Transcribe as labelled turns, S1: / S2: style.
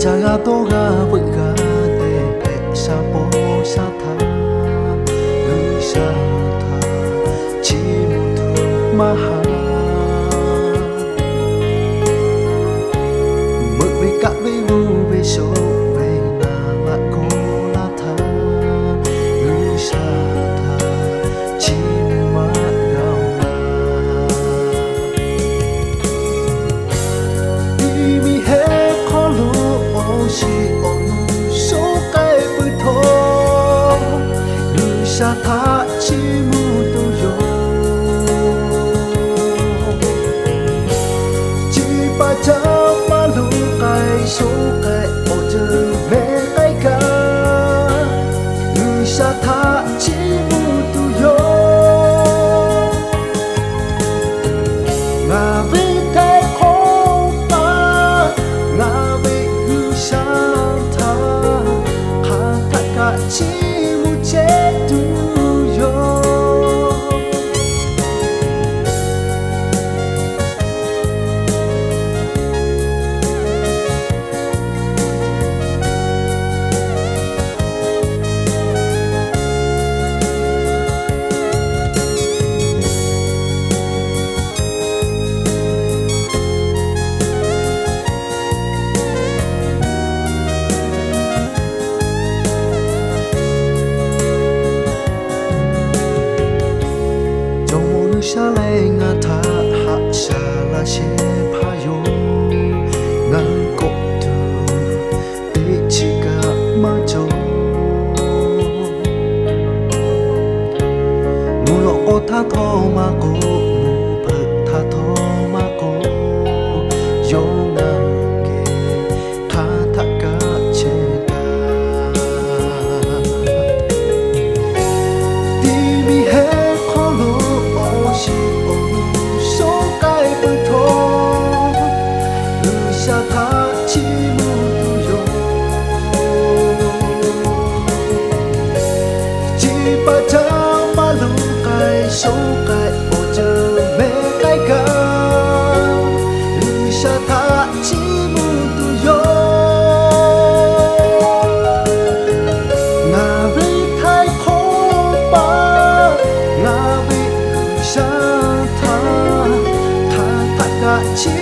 S1: Jaga toga vga de sa po sa tha lu sa tha chi mu thu ma ha mực về cả về vu về số về na ma ko la tha lu sa tha chi mu ma gao na đi mi he khó lu si onu so kai bui tho lu sa tha chi mu tu yo chi pa cha ma lu kai so kai o je me kai ka lu sa tha chi mu tu yo nga ve kai kho pa nga ve chi mu che tu yo sa le nga tha ha sa la che pha yo ngang ko tu te chi ka ma cho mu lo ko tha tho ma ko mu pha tha tho ma ko yo nga ke tha tha ka che ta ti mi he ko lo si onu so kai bui tho lu sa tha chi mu tu yo chi pa cha ma lu kai so kai o je me kai ka lu sa tha chi mu tu yo nga ve thai kho pa nga ve sa tha tha tha ka chi